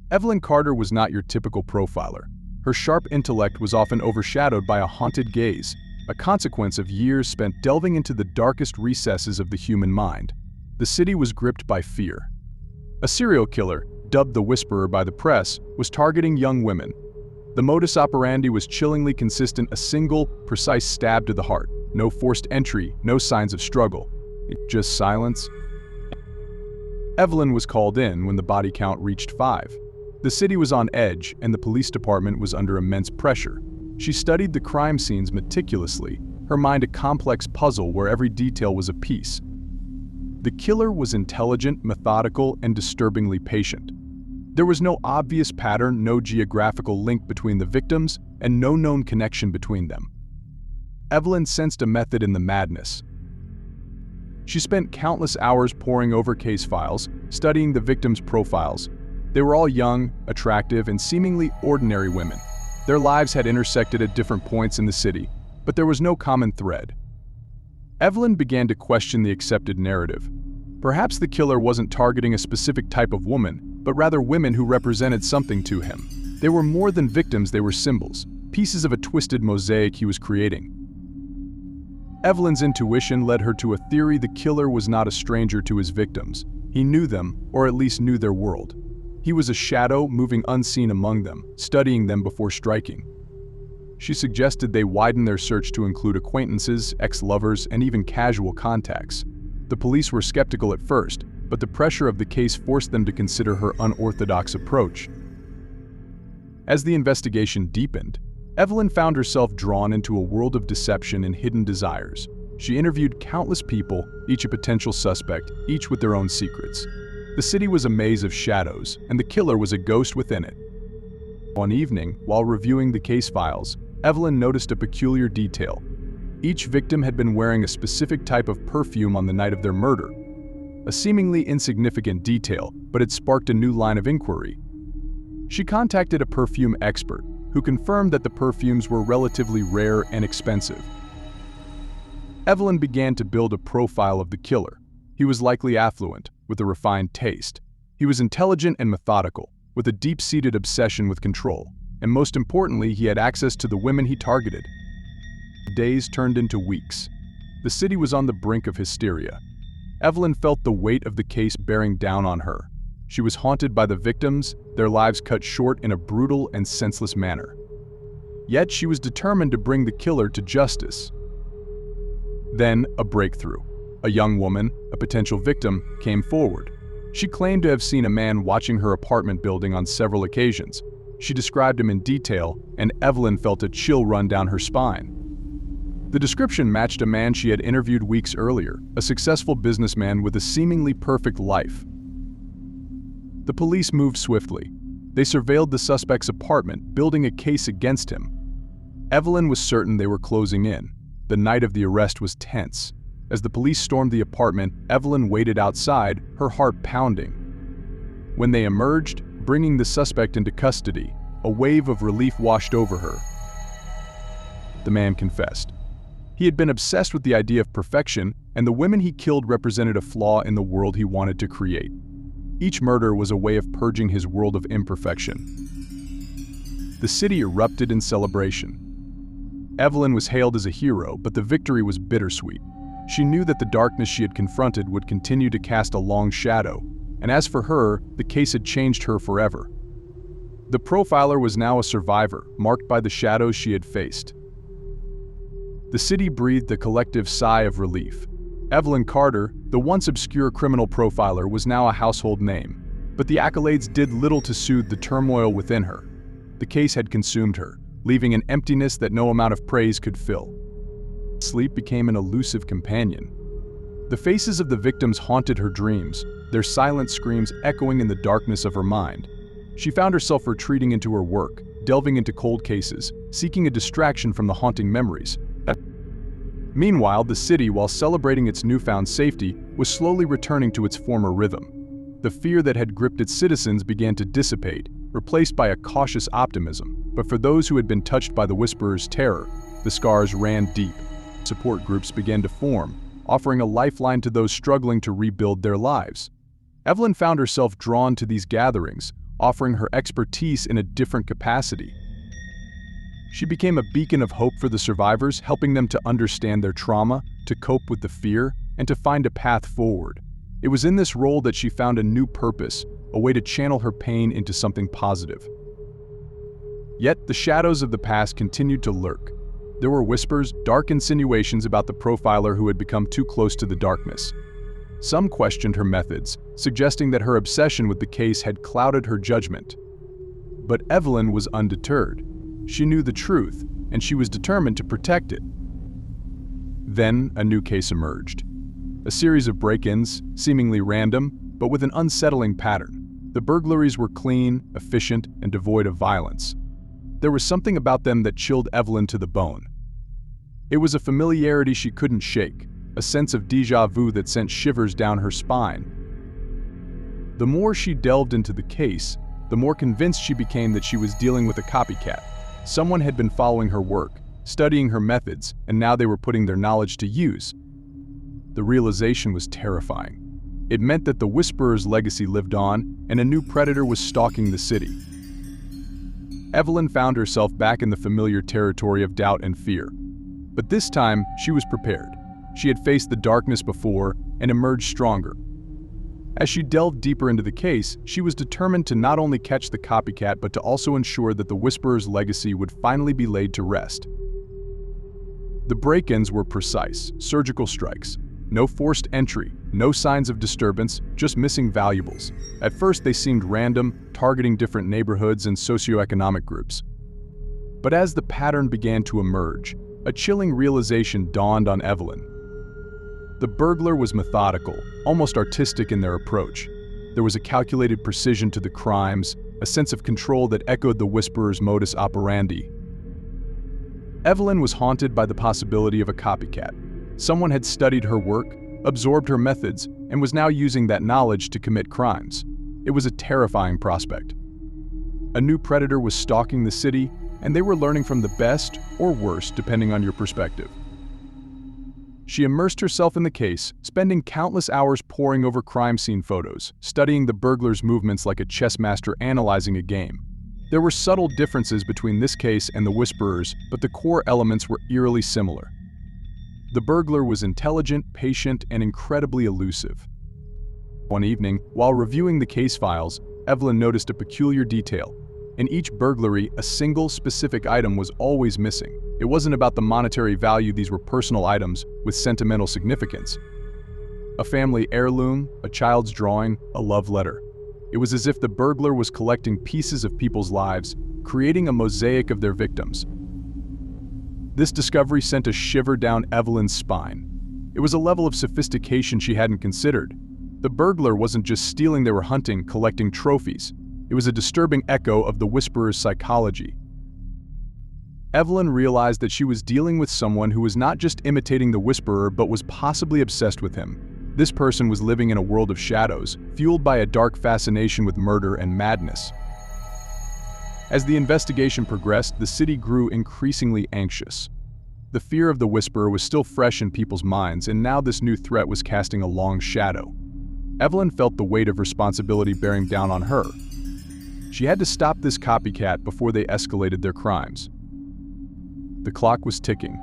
Evelyn Carter was not your typical profiler. Her sharp intellect was often overshadowed by a haunted gaze, a consequence of years spent delving into the darkest recesses of the human mind. The city was gripped by fear. A serial killer, dubbed the Whisperer by the press, was targeting young women. The modus operandi was chillingly consistent: a single, precise stab to the heart. No forced entry, no signs of struggle. Just silence. Evelyn was called in when the body count reached 5. The city was on edge, and the police department was under immense pressure. She studied the crime scenes meticulously, her mind a complex puzzle where every detail was a piece. The killer was intelligent, methodical, and disturbingly patient. There was no obvious pattern, no geographical link between the victims, and no known connection between them. Evelyn sensed a method in the madness. She spent countless hours poring over case files, studying the victims' profiles. They were all young, attractive, and seemingly ordinary women. Their lives had intersected at different points in the city, but there was no common thread. Evelyn began to question the accepted narrative. Perhaps the killer wasn't targeting a specific type of woman, but rather women who represented something to him. They were more than victims, they were symbols, pieces of a twisted mosaic he was creating. Evelyn's intuition led her to a theory: the killer was not a stranger to his victims. He knew them, or at least knew their world. He was a shadow, moving unseen among them, studying them before striking. She suggested they widen their search to include acquaintances, ex-lovers, and even casual contacts. The police were skeptical at first, but the pressure of the case forced them to consider her unorthodox approach. As the investigation deepened, Evelyn found herself drawn into a world of deception and hidden desires. She interviewed countless people, each a potential suspect, each with their own secrets. The city was a maze of shadows, and the killer was a ghost within it. One evening, while reviewing the case files, Evelyn noticed a peculiar detail. Each victim had been wearing a specific type of perfume on the night of their murder. A seemingly insignificant detail, but it sparked a new line of inquiry. She contacted a perfume expert, who confirmed that the perfumes were relatively rare and expensive. Evelyn began to build a profile of the killer. He was likely affluent, with a refined taste. He was intelligent and methodical, with a deep-seated obsession with control. And most importantly, he had access to the women he targeted. Days turned into weeks. The city was on the brink of hysteria. Evelyn felt the weight of the case bearing down on her. She was haunted by the victims, their lives cut short in a brutal and senseless manner. Yet she was determined to bring the killer to justice. Then, a breakthrough. A young woman, a potential victim, came forward. She claimed to have seen a man watching her apartment building on several occasions. She described him in detail, and Evelyn felt a chill run down her spine. The description matched a man she had interviewed weeks earlier, a successful businessman with a seemingly perfect life. The police moved swiftly. They surveilled the suspect's apartment, building a case against him. Evelyn was certain they were closing in. The night of the arrest was tense. As the police stormed the apartment, Evelyn waited outside, her heart pounding. When they emerged, bringing the suspect into custody, a wave of relief washed over her. The man confessed. He had been obsessed with the idea of perfection, and the women he killed represented a flaw in the world he wanted to create. Each murder was a way of purging his world of imperfection. The city erupted in celebration. Evelyn was hailed as a hero, but the victory was bittersweet. She knew that the darkness she had confronted would continue to cast a long shadow, and as for her, the case had changed her forever. The profiler was now a survivor, marked by the shadows she had faced. The city breathed a collective sigh of relief. Evelyn Carter, the once obscure criminal profiler, was now a household name, but the accolades did little to soothe the turmoil within her. The case had consumed her, leaving an emptiness that no amount of praise could fill. Sleep became an elusive companion. The faces of the victims haunted her dreams, their silent screams echoing in the darkness of her mind. She found herself retreating into her work, delving into cold cases, seeking a distraction from the haunting memories. Meanwhile, the city, while celebrating its newfound safety, was slowly returning to its former rhythm. The fear that had gripped its citizens began to dissipate, replaced by a cautious optimism. But for those who had been touched by the Whisperer's terror, the scars ran deep. Support groups began to form, offering a lifeline to those struggling to rebuild their lives. Evelyn found herself drawn to these gatherings, offering her expertise in a different capacity. She became a beacon of hope for the survivors, helping them to understand their trauma, to cope with the fear, and to find a path forward. It was in this role that she found a new purpose, a way to channel her pain into something positive. Yet, the shadows of the past continued to lurk. There were whispers, dark insinuations about the profiler who had become too close to the darkness. Some questioned her methods, suggesting that her obsession with the case had clouded her judgment. But Evelyn was undeterred. She knew the truth, and she was determined to protect it. Then, a new case emerged. A series of break-ins, seemingly random, but with an unsettling pattern. The burglaries were clean, efficient, and devoid of violence. There was something about them that chilled Evelyn to the bone. It was a familiarity she couldn't shake, a sense of déjà vu that sent shivers down her spine. The more she delved into the case, the more convinced she became that she was dealing with a copycat. Someone had been following her work, studying her methods, and now they were putting their knowledge to use. The realization was terrifying. It meant that the Whisperer's legacy lived on, and a new predator was stalking the city. Evelyn found herself back in the familiar territory of doubt and fear. But this time, she was prepared. She had faced the darkness before and emerged stronger. As she delved deeper into the case, she was determined to not only catch the copycat but to also ensure that the Whisperer's legacy would finally be laid to rest. The break-ins were precise, surgical strikes. No forced entry, no signs of disturbance, just missing valuables. At first they seemed random, targeting different neighborhoods and socioeconomic groups. But as the pattern began to emerge, a chilling realization dawned on Evelyn. The burglar was methodical, almost artistic in their approach. There was a calculated precision to the crimes, a sense of control that echoed the Whisperer's modus operandi. Evelyn was haunted by the possibility of a copycat. Someone had studied her work, absorbed her methods, and was now using that knowledge to commit crimes. It was a terrifying prospect. A new predator was stalking the city, and they were learning from the best or worst depending on your perspective. She immersed herself in the case, spending countless hours poring over crime scene photos, studying the burglar's movements like a chess master analyzing a game. There were subtle differences between this case and the Whisperer's, but the core elements were eerily similar. The burglar was intelligent, patient, and incredibly elusive. One evening, while reviewing the case files, Evelyn noticed a peculiar detail. In each burglary, a single, specific item was always missing. It wasn't about the monetary value, these were personal items with sentimental significance. A family heirloom, a child's drawing, a love letter. It was as if the burglar was collecting pieces of people's lives, creating a mosaic of their victims. This discovery sent a shiver down Evelyn's spine. It was a level of sophistication she hadn't considered. The burglar wasn't just stealing, they were hunting, collecting trophies. It was a disturbing echo of the Whisperer's psychology. Evelyn realized that she was dealing with someone who was not just imitating the Whisperer but was possibly obsessed with him. This person was living in a world of shadows, fueled by a dark fascination with murder and madness. As the investigation progressed, the city grew increasingly anxious. The fear of the Whisperer was still fresh in people's minds, and now this new threat was casting a long shadow. Evelyn felt the weight of responsibility bearing down on her. She had to stop this copycat before they escalated their crimes. The clock was ticking.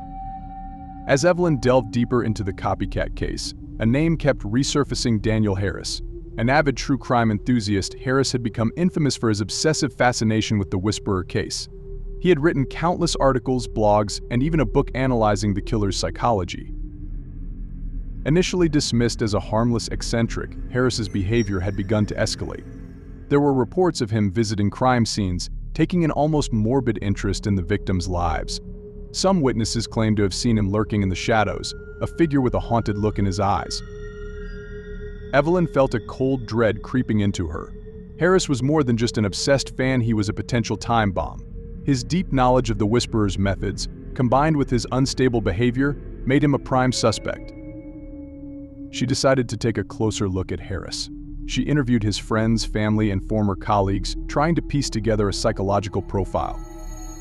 As Evelyn delved deeper into the copycat case, a name kept resurfacing: Daniel Harris. An avid true crime enthusiast, Harris had become infamous for his obsessive fascination with the Whisperer case. He had written countless articles, blogs, and even a book analyzing the killer's psychology. Initially dismissed as a harmless eccentric, Harris's behavior had begun to escalate. There were reports of him visiting crime scenes, taking an almost morbid interest in the victims' lives. Some witnesses claimed to have seen him lurking in the shadows, a figure with a haunted look in his eyes. Evelyn felt a cold dread creeping into her. Harris was more than just an obsessed fan, he was a potential time bomb. His deep knowledge of the Whisperer's methods, combined with his unstable behavior, made him a prime suspect. She decided to take a closer look at Harris. She interviewed his friends, family, and former colleagues, trying to piece together a psychological profile.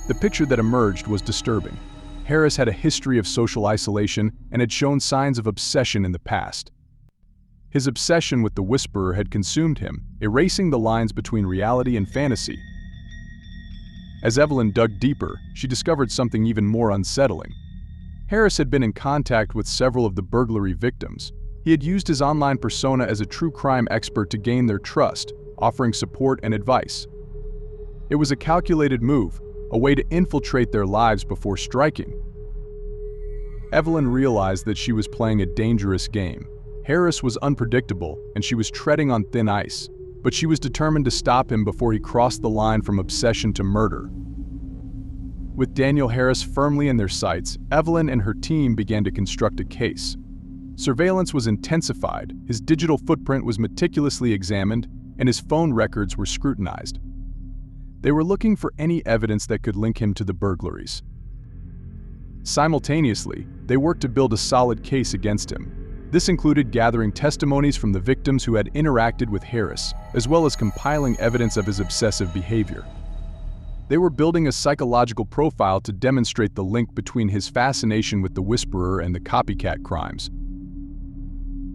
The picture that emerged was disturbing. Harris had a history of social isolation and had shown signs of obsession in the past. His obsession with the Whisperer had consumed him, erasing the lines between reality and fantasy. As Evelyn dug deeper, she discovered something even more unsettling. Harris had been in contact with several of the burglary victims. He had used his online persona as a true crime expert to gain their trust, offering support and advice. It was a calculated move, a way to infiltrate their lives before striking. Evelyn realized that she was playing a dangerous game. Harris was unpredictable, and she was treading on thin ice, but she was determined to stop him before he crossed the line from obsession to murder. With Daniel Harris firmly in their sights, Evelyn and her team began to construct a case. Surveillance was intensified, his digital footprint was meticulously examined, and his phone records were scrutinized. They were looking for any evidence that could link him to the burglaries. Simultaneously, they worked to build a solid case against him. This included gathering testimonies from the victims who had interacted with Harris, as well as compiling evidence of his obsessive behavior. They were building a psychological profile to demonstrate the link between his fascination with the Whisperer and the copycat crimes.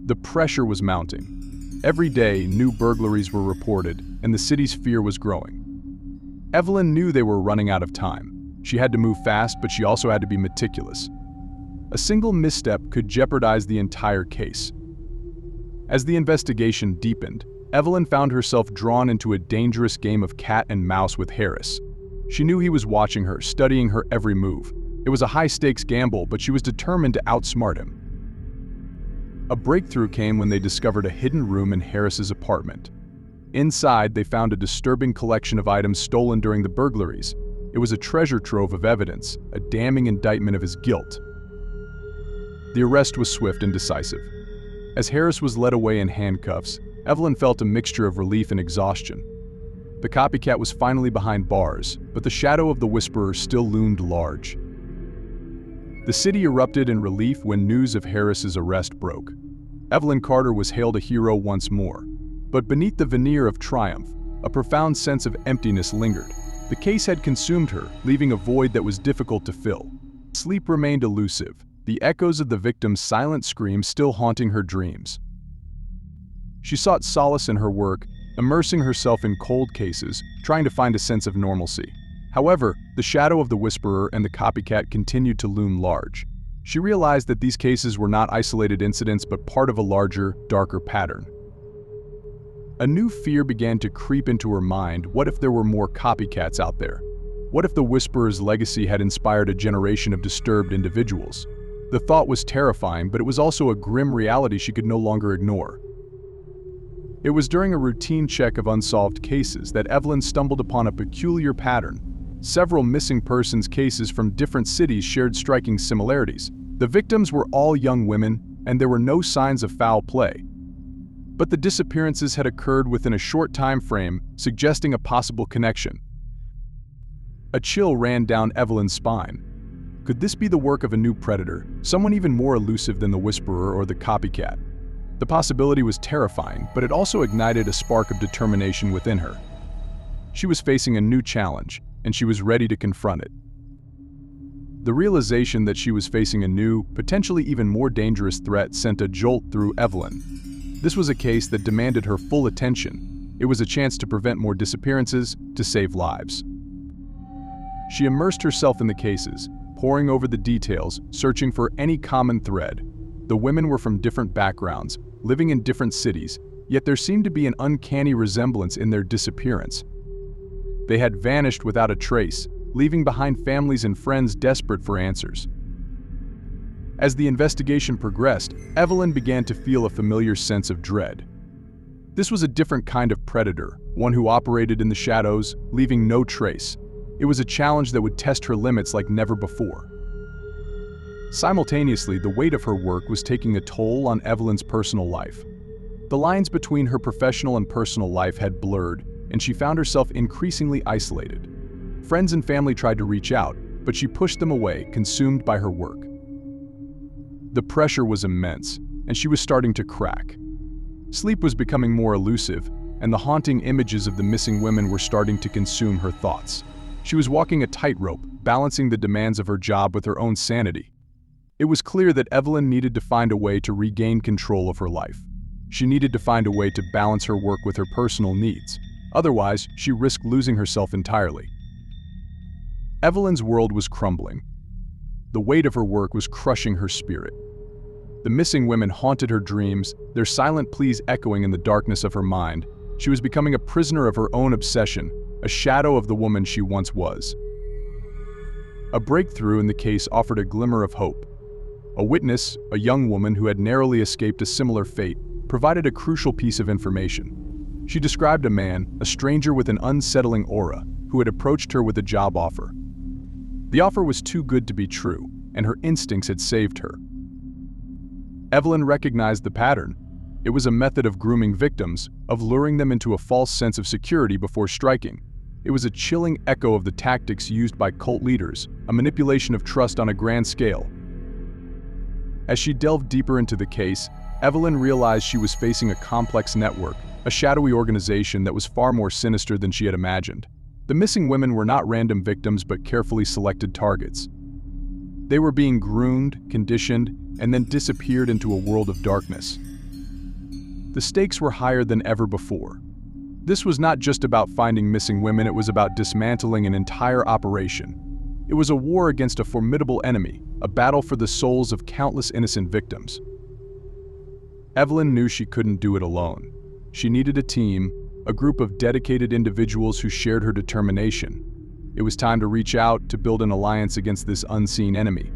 The pressure was mounting. Every day, new burglaries were reported, and the city's fear was growing. Evelyn knew they were running out of time. She had to move fast, but she also had to be meticulous. A single misstep could jeopardize the entire case. As the investigation deepened, Evelyn found herself drawn into a dangerous game of cat and mouse with Harris. She knew he was watching her, studying her every move. It was a high-stakes gamble, but she was determined to outsmart him. A breakthrough came when they discovered a hidden room in Harris's apartment. Inside, they found a disturbing collection of items stolen during the burglaries. It was a treasure trove of evidence, a damning indictment of his guilt. The arrest was swift and decisive. As Harris was led away in handcuffs, Evelyn felt a mixture of relief and exhaustion. The copycat was finally behind bars, but the shadow of the Whisperer still loomed large. The city erupted in relief when news of Harris's arrest broke. Evelyn Carter was hailed a hero once more. But beneath the veneer of triumph, a profound sense of emptiness lingered. The case had consumed her, leaving a void that was difficult to fill. Sleep remained elusive, the echoes of the victim's silent screams still haunting her dreams. She sought solace in her work, immersing herself in cold cases, trying to find a sense of normalcy. However, the shadow of the Whisperer and the copycat continued to loom large. She realized that these cases were not isolated incidents but part of a larger, darker pattern. A new fear began to creep into her mind. What if there were more copycats out there? What if the Whisperer's legacy had inspired a generation of disturbed individuals? The thought was terrifying, but it was also a grim reality she could no longer ignore. It was during a routine check of unsolved cases that Evelyn stumbled upon a peculiar pattern. Several missing persons cases from different cities shared striking similarities. The victims were all young women, and there were no signs of foul play. But the disappearances had occurred within a short time frame, suggesting a possible connection. A chill ran down Evelyn's spine. Could this be the work of a new predator, someone even more elusive than the Whisperer or the copycat? The possibility was terrifying, but it also ignited a spark of determination within her. She was facing a new challenge, and she was ready to confront it. The realization that she was facing a new, potentially even more dangerous threat sent a jolt through Evelyn. This was a case that demanded her full attention. It was a chance to prevent more disappearances, to save lives. She immersed herself in the cases, poring over the details, searching for any common thread. The women were from different backgrounds, living in different cities, yet there seemed to be an uncanny resemblance in their disappearance. They had vanished without a trace, leaving behind families and friends desperate for answers. As the investigation progressed, Evelyn began to feel a familiar sense of dread. This was a different kind of predator, one who operated in the shadows, leaving no trace. It was a challenge that would test her limits like never before. Simultaneously, the weight of her work was taking a toll on Evelyn's personal life. The lines between her professional and personal life had blurred, and she found herself increasingly isolated. Friends and family tried to reach out, but she pushed them away, consumed by her work. The pressure was immense, and she was starting to crack. Sleep was becoming more elusive, and the haunting images of the missing women were starting to consume her thoughts. She was walking a tightrope, balancing the demands of her job with her own sanity. It was clear that Evelyn needed to find a way to regain control of her life. She needed to find a way to balance her work with her personal needs. Otherwise, she risked losing herself entirely. Evelyn's world was crumbling. The weight of her work was crushing her spirit. The missing women haunted her dreams, their silent pleas echoing in the darkness of her mind. She was becoming a prisoner of her own obsession, a shadow of the woman she once was. A breakthrough in the case offered a glimmer of hope. A witness, a young woman who had narrowly escaped a similar fate, provided a crucial piece of information. She described a man, a stranger with an unsettling aura, who had approached her with a job offer. The offer was too good to be true, and her instincts had saved her. Evelyn recognized the pattern. It was a method of grooming victims, of luring them into a false sense of security before striking. It was a chilling echo of the tactics used by cult leaders, a manipulation of trust on a grand scale. As she delved deeper into the case, Evelyn realized she was facing a complex network, a shadowy organization that was far more sinister than she had imagined. The missing women were not random victims but carefully selected targets. They were being groomed, conditioned, and then disappeared into a world of darkness. The stakes were higher than ever before. This was not just about finding missing women, it was about dismantling an entire operation. It was a war against a formidable enemy, a battle for the souls of countless innocent victims. Evelyn knew she couldn't do it alone. She needed a team, a group of dedicated individuals who shared her determination. It was time to reach out, to build an alliance against this unseen enemy.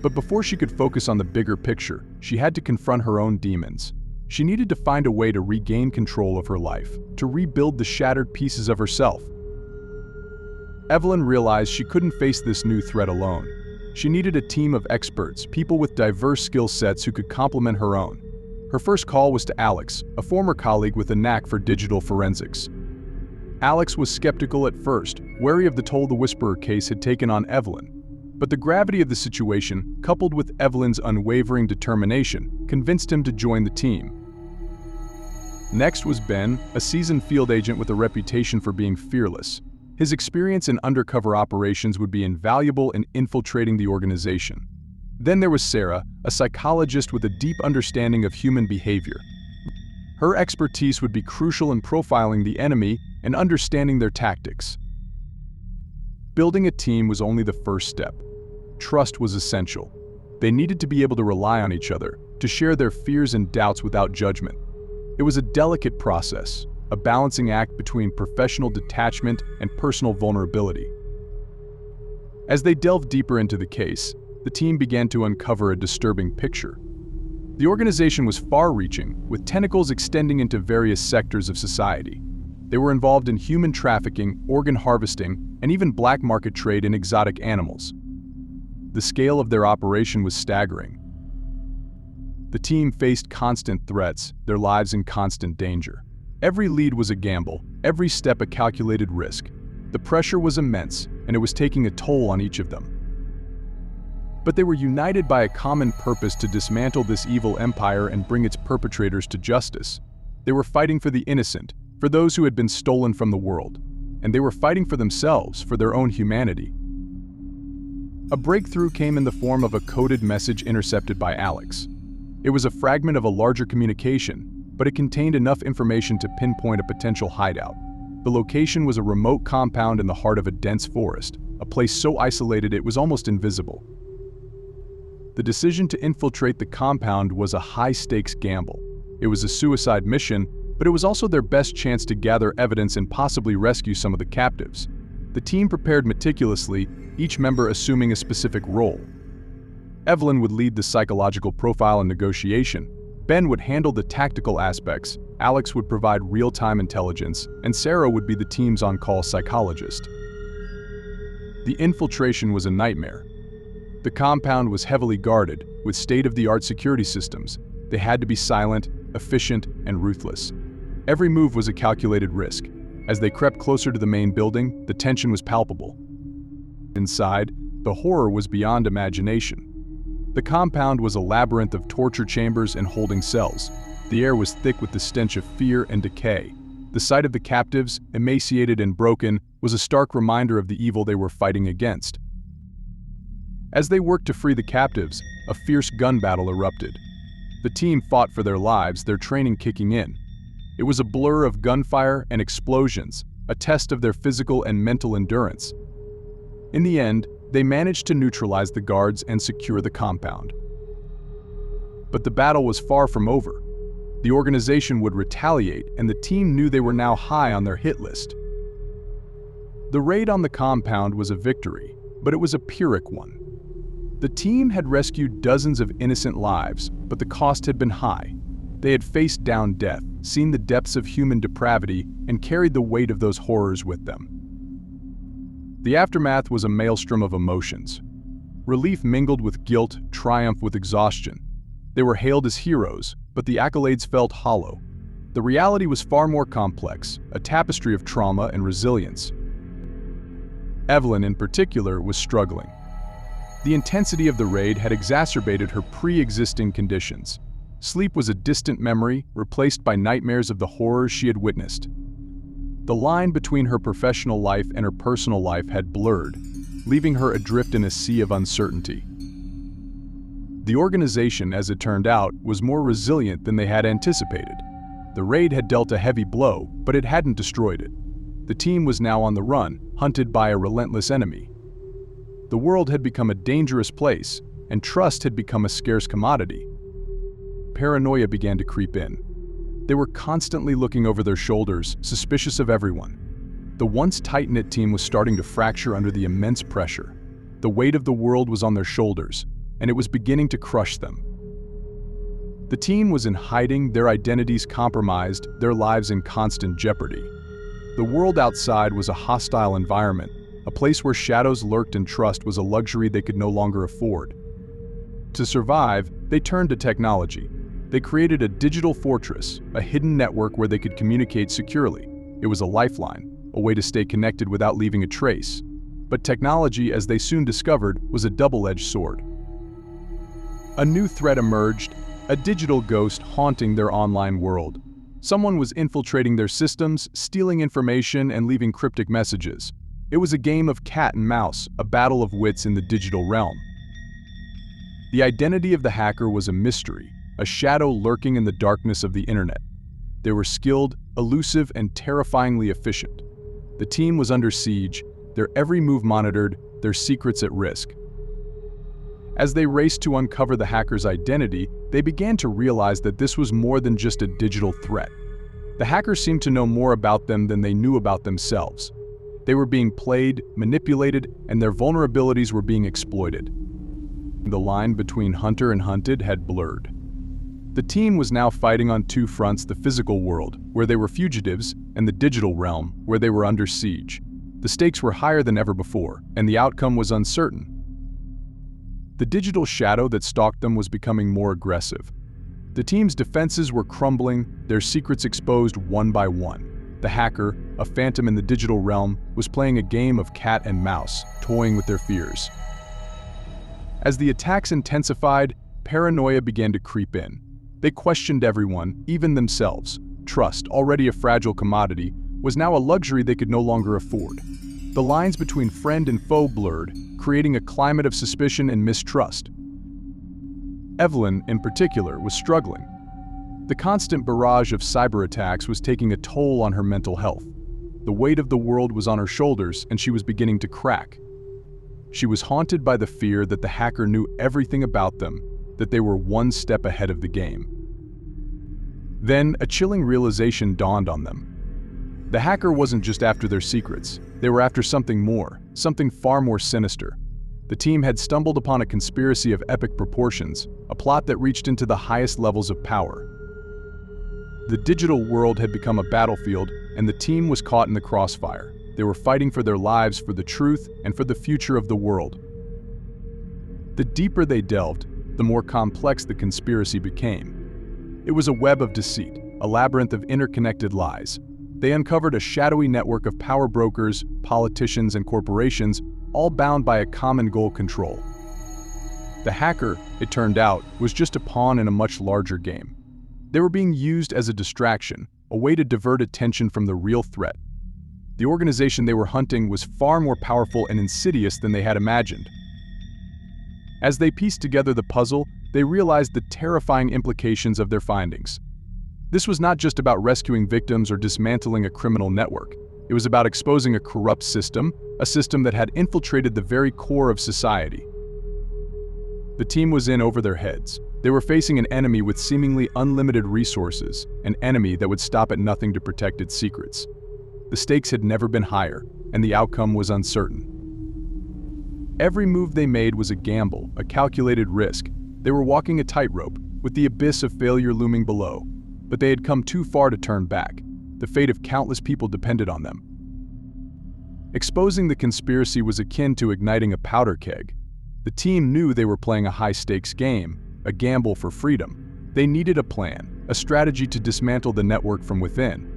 But before she could focus on the bigger picture, she had to confront her own demons. She needed to find a way to regain control of her life, to rebuild the shattered pieces of herself. Evelyn realized she couldn't face this new threat alone. She needed a team of experts, people with diverse skill sets who could complement her own. Her first call was to Alex, a former colleague with a knack for digital forensics. Alex was skeptical at first, wary of the toll the Whisperer case had taken on Evelyn. But the gravity of the situation, coupled with Evelyn's unwavering determination, convinced him to join the team. Next was Ben, a seasoned field agent with a reputation for being fearless. His experience in undercover operations would be invaluable in infiltrating the organization. Then there was Sarah, a psychologist with a deep understanding of human behavior. Her expertise would be crucial in profiling the enemy and understanding their tactics. Building a team was only the first step. Trust was essential. They needed to be able to rely on each other, to share their fears and doubts without judgment. It was a delicate process, a balancing act between professional detachment and personal vulnerability. As they delved deeper into the case, the team began to uncover a disturbing picture. The organization was far-reaching, with tentacles extending into various sectors of society. They were involved in human trafficking, organ harvesting, and even black market trade in exotic animals. The scale of their operation was staggering. The team faced constant threats, their lives in constant danger. Every lead was a gamble, every step a calculated risk. The pressure was immense, and it was taking a toll on each of them. But they were united by a common purpose to dismantle this evil empire and bring its perpetrators to justice. They were fighting for the innocent, for those who had been stolen from the world. And they were fighting for themselves, for their own humanity. A breakthrough came in the form of a coded message intercepted by Alex. It was a fragment of a larger communication, but it contained enough information to pinpoint a potential hideout. The location was a remote compound in the heart of a dense forest, a place so isolated it was almost invisible. The decision to infiltrate the compound was a high-stakes gamble. It was a suicide mission, but it was also their best chance to gather evidence and possibly rescue some of the captives. The team prepared meticulously, each member assuming a specific role. Evelyn would lead the psychological profile and negotiation, Ben would handle the tactical aspects, Alex would provide real-time intelligence, and Sarah would be the team's on-call psychologist. The infiltration was a nightmare. The compound was heavily guarded, with state-of-the-art security systems. They had to be silent, efficient, and ruthless. Every move was a calculated risk. As they crept closer to the main building, the tension was palpable. Inside, the horror was beyond imagination. The compound was a labyrinth of torture chambers and holding cells. The air was thick with the stench of fear and decay. The sight of the captives, emaciated and broken, was a stark reminder of the evil they were fighting against. As they worked to free the captives, a fierce gun battle erupted. The The team fought for their lives, their training kicking in. It was a blur of gunfire and explosions, a test of their physical and mental endurance. In the end, they managed to neutralize the guards and secure the compound. But the battle was far from over. The organization would retaliate, and the team knew they were now high on their hit list. The raid on the compound was a victory, but it was a Pyrrhic one. The team had rescued dozens of innocent lives, but the cost had been high. They had faced down death, seen the depths of human depravity, and carried the weight of those horrors with them. The aftermath was a maelstrom of emotions. Relief mingled with guilt, triumph with exhaustion. They were hailed as heroes, but the accolades felt hollow. The reality was far more complex, a tapestry of trauma and resilience. Evelyn, in particular, was struggling. The intensity of the raid had exacerbated her pre-existing conditions. Sleep was a distant memory, replaced by nightmares of the horrors she had witnessed. The line between her professional life and her personal life had blurred, leaving her adrift in a sea of uncertainty. The organization, as it turned out, was more resilient than they had anticipated. The raid had dealt a heavy blow, but it hadn't destroyed it. The team was now on the run, hunted by a relentless enemy. The world had become a dangerous place, and trust had become a scarce commodity. Paranoia began to creep in. They were constantly looking over their shoulders, suspicious of everyone. The once tight-knit team was starting to fracture under the immense pressure. The weight of the world was on their shoulders, and it was beginning to crush them. The team was in hiding, their identities compromised, their lives in constant jeopardy. The world outside was a hostile environment, a place where shadows lurked and trust was a luxury they could no longer afford. To survive, they turned to technology. They created a digital fortress, a hidden network where they could communicate securely. It was a lifeline, a way to stay connected without leaving a trace. But technology, as they soon discovered, was a double-edged sword. A new threat emerged, a digital ghost haunting their online world. Someone was infiltrating their systems, stealing information, and leaving cryptic messages. It was a game of cat and mouse, a battle of wits in the digital realm. The identity of the hacker was a mystery, a shadow lurking in the darkness of the internet. They were skilled, elusive, and terrifyingly efficient. The team was under siege, their every move monitored, their secrets at risk. As they raced to uncover the hacker's identity, they began to realize that this was more than just a digital threat. The hacker seemed to know more about them than they knew about themselves. They were being played, manipulated, and their vulnerabilities were being exploited. The line between hunter and hunted had blurred. The team was now fighting on two fronts: the physical world, where they were fugitives, and the digital realm, where they were under siege. The stakes were higher than ever before, and the outcome was uncertain. The digital shadow that stalked them was becoming more aggressive. The team's defenses were crumbling, their secrets exposed one by one. The hacker, a phantom in the digital realm, was playing a game of cat and mouse, toying with their fears. As the attacks intensified, paranoia began to creep in. They questioned everyone, even themselves. Trust, already a fragile commodity, was now a luxury they could no longer afford. The lines between friend and foe blurred, creating a climate of suspicion and mistrust. Evelyn, in particular, was struggling. The constant barrage of cyber attacks was taking a toll on her mental health. The weight of the world was on her shoulders, and she was beginning to crack. She was haunted by the fear that the hacker knew everything about them, that they were one step ahead of the game. Then, a chilling realization dawned on them. The hacker wasn't just after their secrets. They were after something more, something far more sinister. The team had stumbled upon a conspiracy of epic proportions, a plot that reached into the highest levels of power. The digital world had become a battlefield, and the team was caught in the crossfire. They were fighting for their lives, for the truth, and for the future of the world. The deeper they delved, the more complex the conspiracy became. It was a web of deceit, a labyrinth of interconnected lies. They uncovered a shadowy network of power brokers, politicians, and corporations, all bound by a common goal: control. The hacker, it turned out, was just a pawn in a much larger game. They were being used as a distraction, a way to divert attention from the real threat. The organization they were hunting was far more powerful and insidious than they had imagined. As they pieced together the puzzle, they realized the terrifying implications of their findings. This was not just about rescuing victims or dismantling a criminal network. It was about exposing a corrupt system, a system that had infiltrated the very core of society. The team was in over their heads. They were facing an enemy with seemingly unlimited resources, an enemy that would stop at nothing to protect its secrets. The stakes had never been higher, and the outcome was uncertain. Every move they made was a gamble, a calculated risk. They were walking a tightrope, with the abyss of failure looming below. But they had come too far to turn back. The fate of countless people depended on them. Exposing the conspiracy was akin to igniting a powder keg. The team knew they were playing a high-stakes game, a gamble for freedom. They needed a plan, a strategy to dismantle the network from within.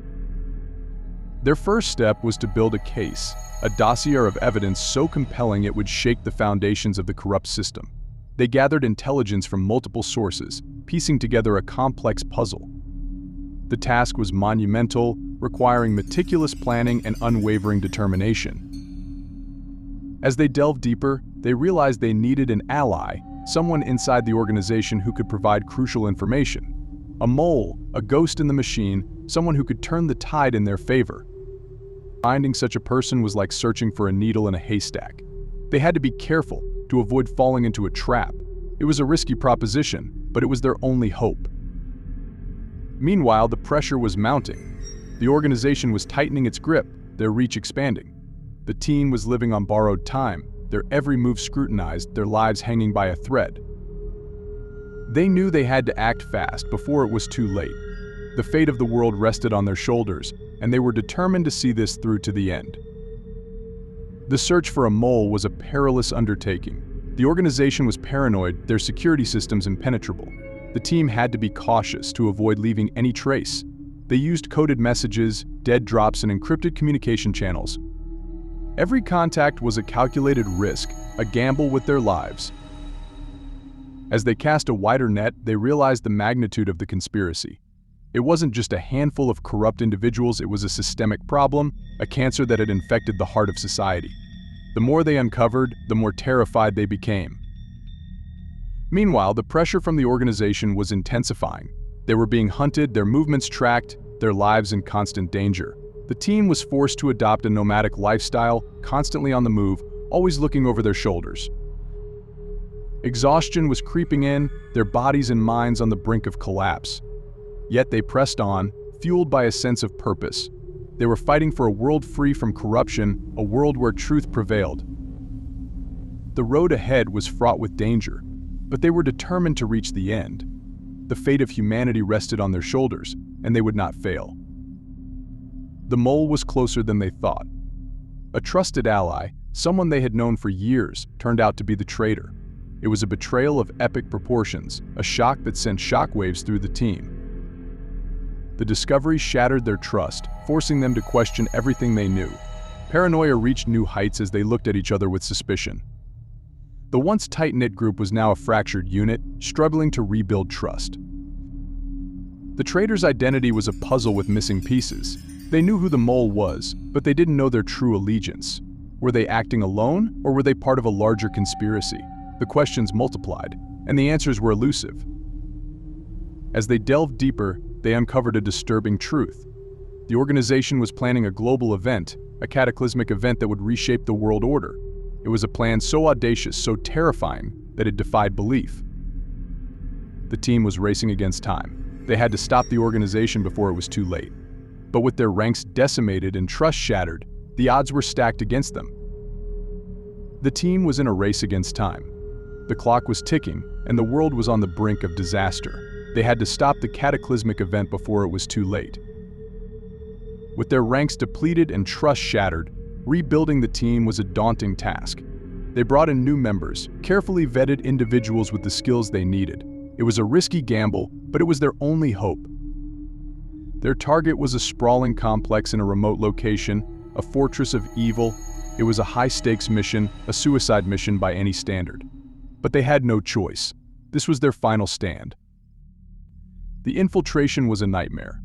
Their first step was to build a case, a dossier of evidence so compelling it would shake the foundations of the corrupt system. They gathered intelligence from multiple sources, piecing together a complex puzzle. The task was monumental, requiring meticulous planning and unwavering determination. As they delved deeper, they realized they needed an ally, someone inside the organization who could provide crucial information. A mole, a ghost in the machine, someone who could turn the tide in their favor. Finding such a person was like searching for a needle in a haystack. They had to be careful to avoid falling into a trap. It was a risky proposition, but it was their only hope. Meanwhile, the pressure was mounting. The organization was tightening its grip, their reach expanding. The team was living on borrowed time, their every move scrutinized, their lives hanging by a thread. They knew they had to act fast before it was too late. The fate of the world rested on their shoulders, and they were determined to see this through to the end. The search for a mole was a perilous undertaking. The organization was paranoid, their security systems impenetrable. The team had to be cautious to avoid leaving any trace. They used coded messages, dead drops, and encrypted communication channels. Every contact was a calculated risk, a gamble with their lives. As they cast a wider net, they realized the magnitude of the conspiracy. It wasn't just a handful of corrupt individuals, it was a systemic problem, a cancer that had infected the heart of society. The more they uncovered, the more terrified they became. Meanwhile, the pressure from the organization was intensifying. They were being hunted, their movements tracked, their lives in constant danger. The team was forced to adopt a nomadic lifestyle, constantly on the move, always looking over their shoulders. Exhaustion was creeping in, their bodies and minds on the brink of collapse. Yet they pressed on, fueled by a sense of purpose. They were fighting for a world free from corruption, a world where truth prevailed. The road ahead was fraught with danger, but they were determined to reach the end. The fate of humanity rested on their shoulders, and they would not fail. The mole was closer than they thought. A trusted ally, someone they had known for years, turned out to be the traitor. It was a betrayal of epic proportions, a shock that sent shockwaves through the team. The discovery shattered their trust, forcing them to question everything they knew. Paranoia reached new heights as they looked at each other with suspicion. The once tight-knit group was now a fractured unit, struggling to rebuild trust. The traitor's identity was a puzzle with missing pieces. They knew who the mole was, but they didn't know their true allegiance. Were they acting alone, or were they part of a larger conspiracy? The questions multiplied, and the answers were elusive. As they delved deeper, they uncovered a disturbing truth. The organization was planning a global event, a cataclysmic event that would reshape the world order. It was a plan so audacious, so terrifying, that it defied belief. The team was racing against time. They had to stop the organization before it was too late. But with their ranks decimated and trust shattered, the odds were stacked against them. The team was in a race against time. The clock was ticking, and the world was on the brink of disaster. They had to stop the cataclysmic event before it was too late. With their ranks depleted and trust shattered, rebuilding the team was a daunting task. They brought in new members, carefully vetted individuals with the skills they needed. It was a risky gamble, but it was their only hope. Their target was a sprawling complex in a remote location, a fortress of evil. It was a high-stakes mission, a suicide mission by any standard. But they had no choice. This was their final stand. The infiltration was a nightmare.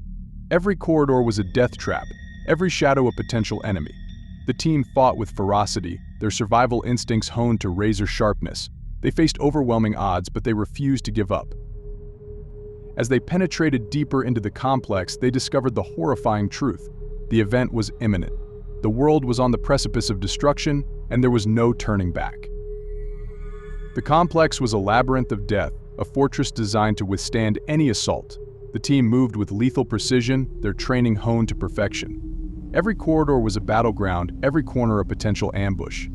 Every corridor was a death trap, every shadow a potential enemy. The team fought with ferocity, their survival instincts honed to razor sharpness. They faced overwhelming odds, but they refused to give up. As they penetrated deeper into the complex, they discovered the horrifying truth. The event was imminent. The world was on the precipice of destruction, and there was no turning back. The complex was a labyrinth of death, a fortress designed to withstand any assault. The team moved with lethal precision, their training honed to perfection. Every corridor was a battleground, every corner a potential ambush.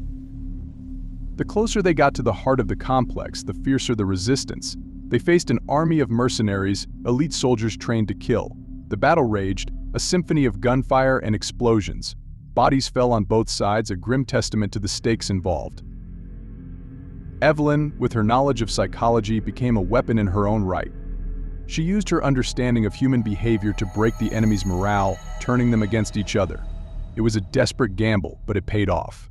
The closer they got to the heart of the complex, the fiercer the resistance. They faced an army of mercenaries, elite soldiers trained to kill. The battle raged, a symphony of gunfire and explosions. Bodies fell on both sides, a grim testament to the stakes involved. Evelyn, with her knowledge of psychology, became a weapon in her own right. She used her understanding of human behavior to break the enemy's morale, turning them against each other. It was a desperate gamble, but it paid off.